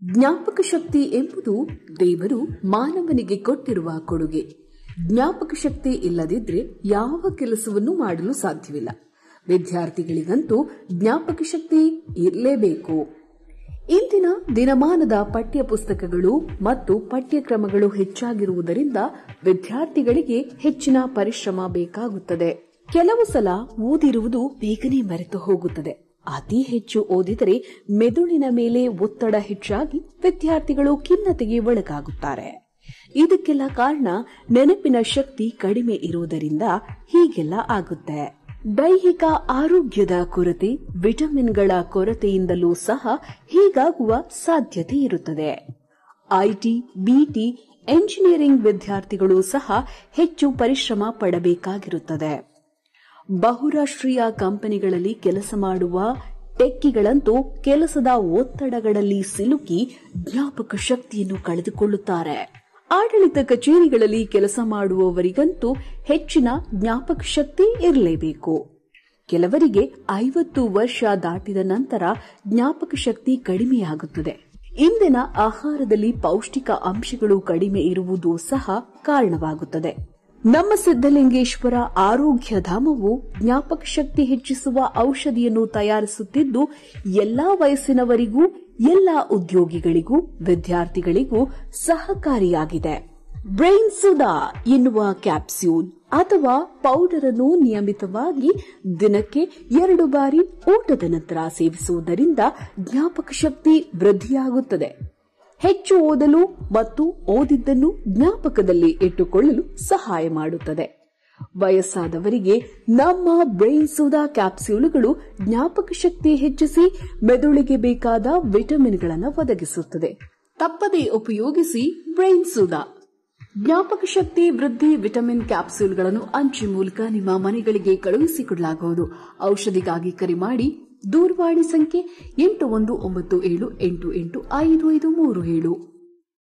ಜ್ಞಾಪಕ ಶಕ್ತಿ ಎಂಬುದು ದೇವರು ಮಾನವನಿಗೆ ಕೊಟ್ಟಿರುವ ಕೊಡುಗೆ. ಜ್ಞಾಪಕ ಶಕ್ತಿ ಇಲ್ಲದಿದ್ರೆ ಯಾವ ಕೆಲಸವನ್ನು ಮಾಡಲು ಸಾಧ್ಯವಿಲ್ಲ. ವಿದ್ಯಾರ್ಥಿಗಳಿಗಂತೂ ಜ್ಞಾಪಕ ಶಕ್ತಿ ಇರಲೇಬೇಕು. ಇಂದಿನ ದಿನಮಾನದ ಪಠ್ಯ ಪುಸ್ತಕಗಳು ಮತ್ತು ಪಠ್ಯಕ್ರಮಗಳು ಹೆಚ್ಚಾಗಿರುವುದರಿಂದ ವಿದ್ಯಾರ್ಥಿಗಳಿಗೆ ಹೆಚ್ಚಿನ ಪರಿಶ್ರಮ ಬೇಕಾಗುತ್ತದೆ. ಕೆಲವು ಸಲ ಓದಿರುವುದು ಬೇಗನೆ ಮರೆತು ಹೋಗುತ್ತದೆ. ಅತಿ ಹೆಚ್ಚು ಓದಿದರೆ ಮೆದುಳಿನ ಮೇಲೆ ಒತ್ತಡ ಹೆಚ್ಚಾಗಿ ವಿದ್ಯಾರ್ಥಿಗಳು ಖಿನ್ನತೆಗೆ ಒಳಗಾಗುತ್ತಾರೆ. ಇದಕ್ಕೆಲ್ಲ ಕಾರಣ ನೆನಪಿನ ಶಕ್ತಿ ಕಡಿಮೆ ಇರುವುದರಿಂದ ಹೀಗೆಲ್ಲ ಆಗುತ್ತೆ. ದೈಹಿಕ ಆರೋಗ್ಯದ ಕೊರತೆ, ವಿಟಮಿನ್ಗಳ ಕೊರತೆಯಿಂದಲೂ ಸಹ ಹೀಗಾಗುವ ಸಾಧ್ಯತೆ ಇರುತ್ತದೆ. ಐಟಿ, ಬಿಟಿ, ಎಂಜಿನಿಯರಿಂಗ್ ವಿದ್ಯಾರ್ಥಿಗಳು ಸಹ ಹೆಚ್ಚು ಪರಿಶ್ರಮ ಪಡಬೇಕಾಗಿರುತ್ತದೆ. ಬಹುರಾಷ್ಟ್ರೀಯ ಕಂಪನಿಗಳಲ್ಲಿ ಕೆಲಸ ಮಾಡುವ ಟೆಕ್ಕಿಗಳಂತೂ ಕೆಲಸದ ಒತ್ತಡಗಳಲ್ಲಿ ಸಿಲುಕಿ ಜ್ಞಾಪಕ ಶಕ್ತಿಯನ್ನು ಕಳೆದುಕೊಳ್ಳುತ್ತಾರೆ. ಆಡಳಿತ ಕಚೇರಿಗಳಲ್ಲಿ ಕೆಲಸ ಮಾಡುವವರಿಗಂತೂ ಹೆಚ್ಚಿನ ಜ್ಞಾಪಕ ಶಕ್ತಿ ಇರಲೇಬೇಕು. ಕೆಲವರಿಗೆ 50 ವರ್ಷ ದಾಟಿದ ನಂತರ ಜ್ಞಾಪಕ ಶಕ್ತಿ ಕಡಿಮೆಯಾಗುತ್ತದೆ. ಇಂದಿನ ಆಹಾರದಲ್ಲಿ ಪೌಷ್ಟಿಕ ಅಂಶಗಳು ಕಡಿಮೆ ಇರುವುದು ಸಹ ಕಾರಣವಾಗುತ್ತದೆ. ನಮ್ಮ ಸಿದ್ದಲಿಂಗೇಶ್ವರ ಆರೋಗ್ಯ ಧಾಮವು ಜ್ಞಾಪಕ ಶಕ್ತಿ ಹೆಚ್ಚಿಸುವ ಔಷಧಿಯನ್ನು ತಯಾರಿಸುತ್ತಿದ್ದು ಎಲ್ಲಾ ವಯಸ್ಸಿನವರಿಗೂ, ಎಲ್ಲಾ ಉದ್ಯೋಗಿಗಳಿಗೂ, ವಿದ್ಯಾರ್ಥಿಗಳಿಗೂ ಸಹಕಾರಿಯಾಗಿದೆ. ಬ್ರೈನ್ ಸುಧಾ ಎನ್ನುವ ಕ್ಯಾಪ್ಸ್ಯೂಲ್ ಅಥವಾ ಪೌಡರ್ ಅನ್ನು ನಿಯಮಿತವಾಗಿ ದಿನಕ್ಕೆ 2 ಬಾರಿ ಊಟದ ನಂತರ ಸೇವಿಸುವುದರಿಂದ ಜ್ಞಾಪಕ ಶಕ್ತಿ ವೃದ್ಧಿಯಾಗುತ್ತದೆ. ಹೆಚ್ಚು ಓದಲು ಮತ್ತು ಓದಿದ್ದನ್ನು ಜ್ಞಾಪಕದಲ್ಲಿ ಇಟ್ಟುಕೊಳ್ಳಲು ಸಹಾಯ ಮಾಡುತ್ತದೆ. ವಯಸ್ಸಾದವರಿಗೆ ನಮ್ಮ ಬ್ರೈನ್ ಸುಧಾ ಕ್ಯಾಪ್ಸ್ಯೂಲ್ಗಳು ಜ್ಞಾಪಕ ಶಕ್ತಿ ಹೆಚ್ಚಿಸಿ ಮೆದುಳಿಗೆ ಬೇಕಾದ ವಿಟಮಿನ್ಗಳನ್ನು ಒದಗಿಸುತ್ತದೆ. ತಪ್ಪದೇ ಉಪಯೋಗಿಸಿ ಬ್ರೈನ್ ಸುಧಾ. ಜ್ಞಾಪಕ ಶಕ್ತಿ ವೃದ್ಧಿ ವಿಟಮಿನ್ ಕ್ಯಾಪ್ಸ್ಯೂಲ್ಗಳನ್ನು ಅಂಚೆ ಮೂಲಕ ನಿಮ್ಮ ಮನೆಗಳಿಗೆ ಕಳುಹಿಸಿಕೊಡಲಾಗುವುದು. ಔಷಧಿಗಾಗಿ ಕರೆ ಮಾಡಿ. ದೂರವಾಣಿ ಸಂಖ್ಯೆ 8197885537.